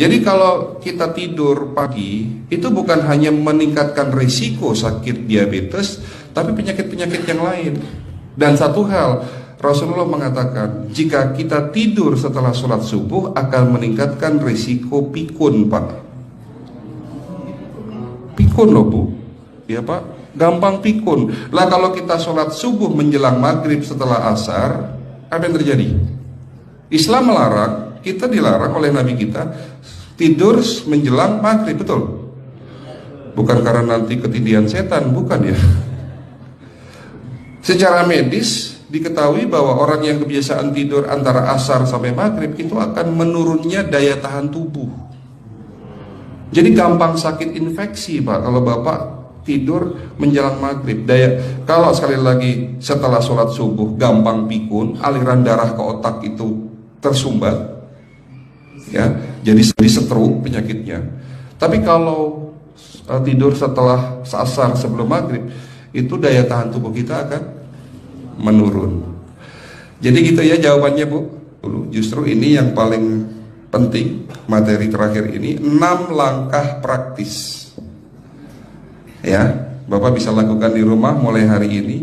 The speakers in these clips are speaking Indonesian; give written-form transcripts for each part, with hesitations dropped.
Jadi kalau kita tidur pagi, itu bukan hanya meningkatkan risiko sakit diabetes, tapi penyakit-penyakit yang lain. Dan satu hal, Rasulullah mengatakan, jika kita tidur setelah sholat subuh akan meningkatkan risiko pikun, Pak. Pikun loh, Bu. Ya, Pak, gampang pikun. Lah kalau kita sholat subuh menjelang maghrib setelah asar, apa yang terjadi? Islam melarang, kita dilarang oleh Nabi kita tidur menjelang maghrib, betul? Bukan karena nanti ketindihan setan, bukan ya. Secara medis diketahui bahwa orang yang kebiasaan tidur antara asar sampai maghrib itu akan menurunnya daya tahan tubuh. Jadi gampang sakit infeksi, Pak, kalau Bapak tidur menjelang maghrib. Kalau sekali lagi setelah sholat subuh gampang pikun, aliran darah ke otak itu tersumbat, ya, jadi stroke penyakitnya. Tapi kalau tidur setelah asar sebelum maghrib, itu daya tahan tubuh kita akan menurun. Jadi gitu ya jawabannya, Bu. Justru ini yang paling penting, materi terakhir ini 6 langkah praktis. Ya, Bapak bisa lakukan di rumah mulai hari ini.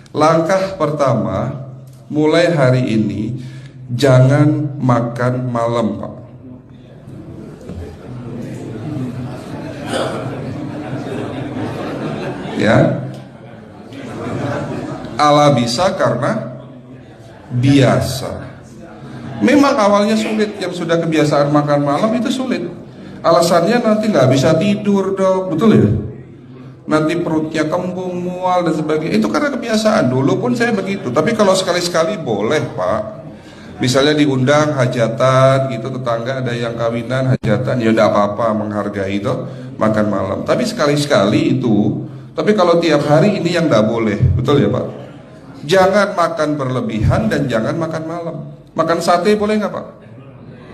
Langkah pertama, mulai hari ini jangan makan malam, Pak. Ya, ala bisa karena biasa. Memang awalnya sulit, yang sudah kebiasaan makan malam itu sulit. Alasannya nanti nggak bisa tidur, Dok, betul ya? Nanti perutnya kembung, mual dan sebagainya. Itu karena kebiasaan. Dulu pun saya begitu. Tapi kalau sekali-sekali boleh, Pak. Misalnya diundang hajatan gitu, tetangga ada yang kawinan, hajatan, ya udah apa-apa, menghargai itu makan malam. Tapi sekali-sekali itu. Tapi kalau tiap hari ini yang nggak boleh, betul ya, Pak? Jangan makan berlebihan dan jangan makan malam. Makan sate boleh nggak, Pak?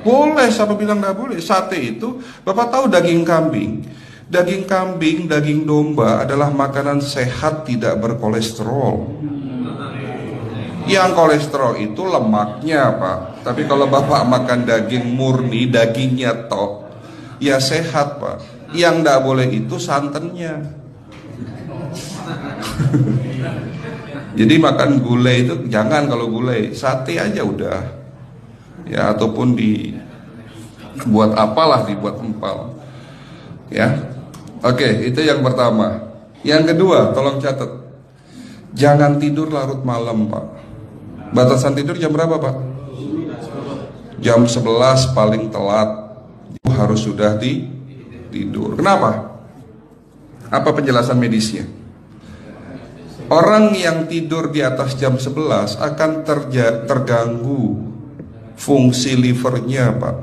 Boleh, siapa bilang nggak boleh? Sate itu, Bapak tahu daging kambing. Daging kambing, daging domba adalah makanan sehat, tidak berkolesterol. Yang kolesterol itu lemaknya, Pak. Tapi kalau Bapak makan daging murni, dagingnya tok, ya sehat, Pak. Yang nggak boleh itu santannya. Jadi makan gulai itu jangan, kalau gulai sate aja udah, ya, ataupun dibuat apalah, dibuat empal, ya. Oke, itu yang pertama. Yang kedua, tolong catat, jangan tidur larut malam, Pak. Batasan tidur jam berapa, Pak? Jam 11 paling telat harus sudah tidur. Kenapa? Apa penjelasan medisnya? Orang yang tidur di atas jam 11 akan terganggu fungsi livernya, Pak.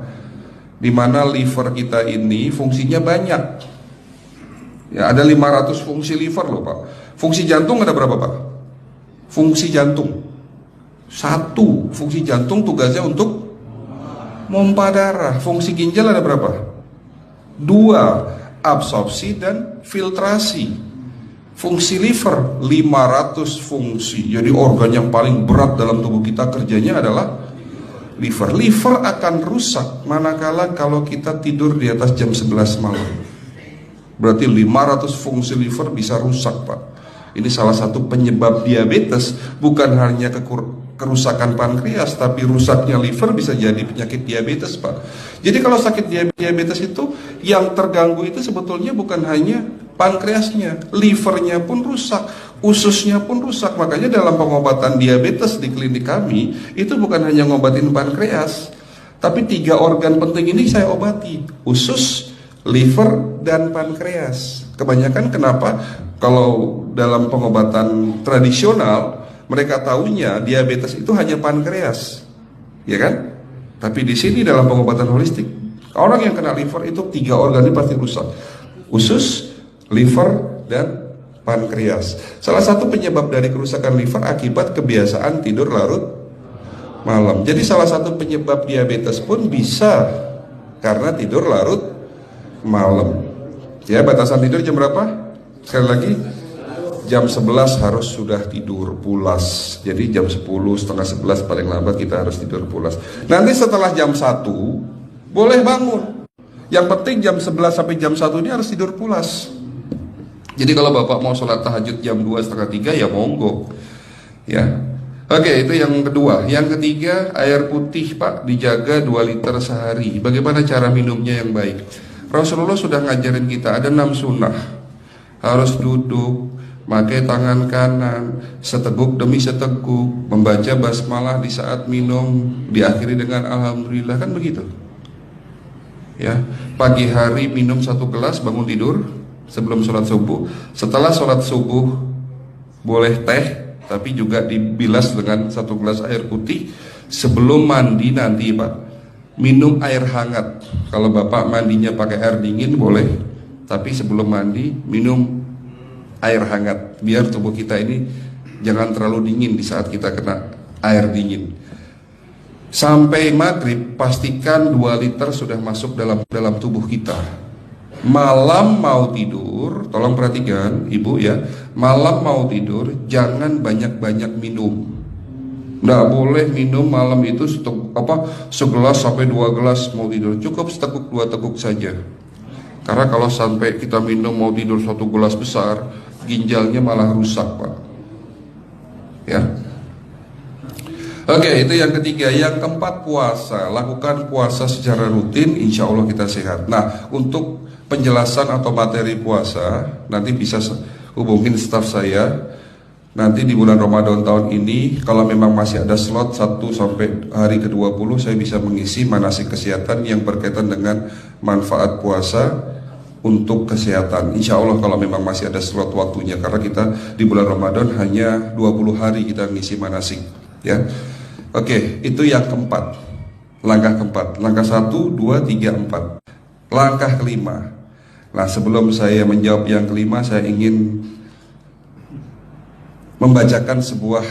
Dimana liver kita ini fungsinya banyak. Ya, ada 500 fungsi liver loh, Pak. Fungsi jantung ada berapa, Pak? Fungsi jantung 1. Fungsi jantung tugasnya untuk mompa darah. Fungsi ginjal ada berapa? 2. Absorpsi dan filtrasi. Fungsi liver 500 fungsi. Jadi organ yang paling berat dalam tubuh kita kerjanya adalah liver. Liver akan rusak manakala kalau kita tidur di atas jam 11 malam. Berarti 500 fungsi liver bisa rusak, Pak. Ini salah satu penyebab diabetes. Bukan hanya kerusakan pankreas, tapi rusaknya liver bisa jadi penyakit diabetes, Pak. Jadi kalau sakit diabetes itu yang terganggu itu sebetulnya bukan hanya pankreasnya, livernya pun rusak, ususnya pun rusak. Makanya dalam pengobatan diabetes di klinik kami itu bukan hanya ngobatin pankreas, tapi 3 organ penting ini saya obati: usus, liver, dan pankreas. Kebanyakan kenapa? Kalau dalam pengobatan tradisional mereka tahunya diabetes itu hanya pankreas, ya kan? Tapi di sini dalam pengobatan holistik, orang yang kena liver itu 3 organ ini pasti rusak: usus, liver, dan pankreas. Salah satu penyebab dari kerusakan liver akibat kebiasaan tidur larut malam. Jadi salah satu penyebab diabetes pun bisa karena tidur larut malam. Ya, batasan tidur jam berapa? Sekali lagi, jam 11 harus sudah tidur pulas. Jadi jam 10, setengah 11 paling lambat kita harus tidur pulas. Nanti setelah jam 1 boleh bangun. Yang penting jam 11 sampai jam 1 ini harus tidur pulas. Jadi kalau Bapak mau sholat tahajud jam 2 setengah 3 ya monggo. Ya. Oke, itu yang kedua. Yang ketiga, air putih Pak dijaga 2 liter sehari. Bagaimana cara minumnya yang baik? Rasulullah sudah ngajarin kita ada 6 sunnah. Harus duduk, pakai tangan kanan, seteguk demi seteguk, membaca basmalah di saat minum, diakhiri dengan alhamdulillah, kan begitu. Ya, pagi hari minum 1 gelas bangun tidur sebelum sholat subuh. Setelah sholat subuh boleh teh, tapi juga dibilas dengan 1 gelas air putih. Sebelum mandi nanti Pak, minum air hangat. Kalau Bapak mandinya pakai air dingin boleh, tapi sebelum mandi minum air hangat, biar tubuh kita ini jangan terlalu dingin di saat kita kena air dingin. Sampai maghrib pastikan 2 liter sudah masuk dalam tubuh kita. Malam mau tidur, tolong perhatikan Ibu ya, malam mau tidur jangan banyak-banyak minum. Nggak boleh minum malam itu segelas sampai 2 gelas mau tidur. Cukup seteguk 2 teguk saja. Karena kalau sampai kita minum mau tidur 1 gelas besar, ginjalnya malah rusak Pak. Ya. Oke, itu yang ketiga. Yang keempat, puasa. Lakukan puasa secara rutin, insya Allah kita sehat. Nah, untuk penjelasan atau materi puasa, nanti bisa hubungin staf saya. Nanti di bulan Ramadan tahun ini, kalau memang masih ada slot 1 sampai hari ke-20, saya bisa mengisi manasik kesehatan yang berkaitan dengan manfaat puasa untuk kesehatan. Insya Allah kalau memang masih ada slot waktunya, karena kita di bulan Ramadan hanya 20 hari kita mengisi manasik. Ya. Oke, itu yang keempat. Langkah keempat. Langkah 1, 2, 3, 4. Langkah kelima. Nah, sebelum saya menjawab yang kelima, saya ingin membacakan sebuah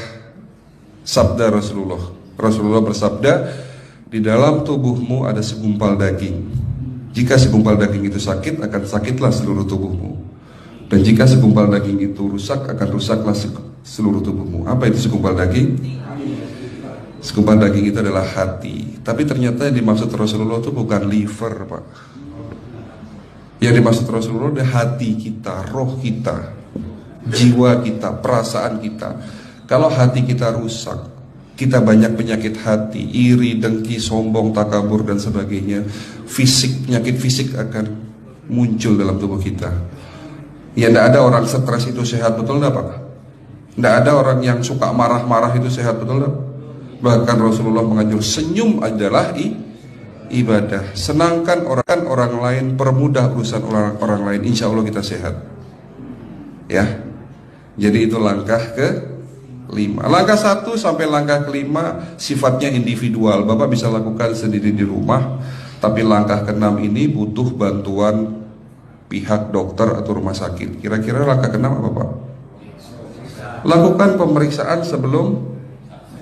sabda Rasulullah. Rasulullah bersabda, di dalam tubuhmu ada segumpal daging. Jika segumpal daging itu sakit, akan sakitlah seluruh tubuhmu. Dan jika segumpal daging itu rusak, akan rusaklah seluruh tubuhmu. Apa itu segumpal daging? Segumpal daging itu adalah hati. Tapi ternyata yang dimaksud Rasulullah itu bukan liver Pak. Yang dimaksud Rasulullah adalah hati kita, roh kita, jiwa kita, perasaan kita. Kalau hati kita rusak, kita banyak penyakit hati, iri, dengki, sombong, takabur dan sebagainya. Penyakit fisik akan muncul dalam tubuh kita. Ya, tidak ada orang stres itu sehat, betul enggak Pak? Tidak ada orang yang suka marah-marah itu sehat, betul enggak? Bahkan Rasulullah menganjur senyum adalah ibadah. Senangkan orang lain, permudah urusan orang lain, insya Allah kita sehat. Ya. Jadi itu langkah ke-5. Langkah 1 sampai langkah ke-5 sifatnya individual. Bapak bisa lakukan sendiri di rumah. Tapi langkah ke-6 ini butuh bantuan pihak dokter atau rumah sakit. Kira-kira langkah ke-6 apa Pak? Lakukan pemeriksaan sebelum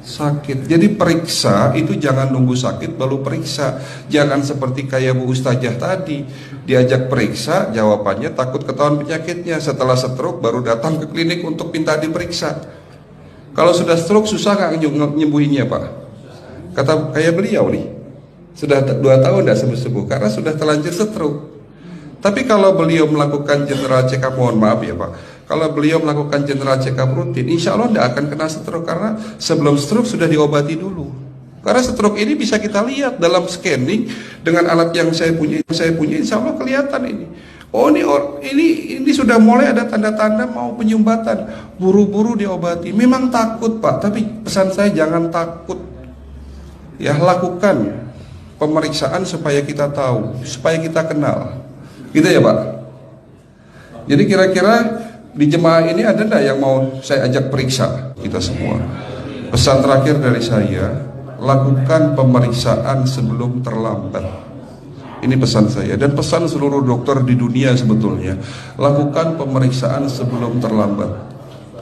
sakit. Jadi periksa itu jangan nunggu sakit baru periksa. Jangan seperti kayak Bu Ustazah tadi, diajak periksa, jawabannya takut ketahuan penyakitnya. Setelah stroke baru datang ke klinik untuk minta diperiksa. Kalau sudah stroke susah nggak nyembuhinnya Pak? Kata kayak beliau nih, sudah 2 tahun tidak sembuh-sembuh karena sudah terlanjur stroke. Tapi kalau beliau melakukan general check up, mohon maaf ya Pak, kalau beliau melakukan general check up rutin, insya Allah tidak akan kena stroke, karena sebelum stroke sudah diobati dulu. Karena stroke ini bisa kita lihat dalam scanning dengan alat yang saya punya, insya Allah kelihatan ini. Oh ini sudah mulai ada tanda-tanda mau penyumbatan, buru-buru diobati. Memang takut Pak, tapi pesan saya jangan takut. Ya, lakukan pemeriksaan supaya kita tahu, supaya kita kenal. Gitu ya Pak. Jadi kira-kira di jemaah ini ada enggak yang mau saya ajak periksa kita semua? Pesan terakhir dari saya, lakukan pemeriksaan sebelum terlambat. Ini pesan saya dan pesan seluruh dokter di dunia sebetulnya. Lakukan pemeriksaan sebelum terlambat.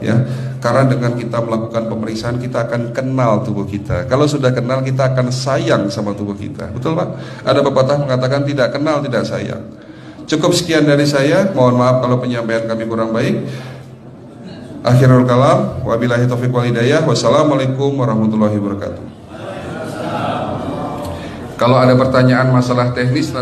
Ya, karena dengan kita melakukan pemeriksaan kita akan kenal tubuh kita. Kalau sudah kenal kita akan sayang sama tubuh kita. Betul Pak? Ada pepatah mengatakan tidak kenal tidak sayang. Cukup sekian dari saya. Mohon maaf kalau penyampaian kami kurang baik. Akhirul kalam, wabillahi taufiq wal hidayah. Wassalamualaikum warahmatullahi wabarakatuh. Kalau ada pertanyaan masalah teknis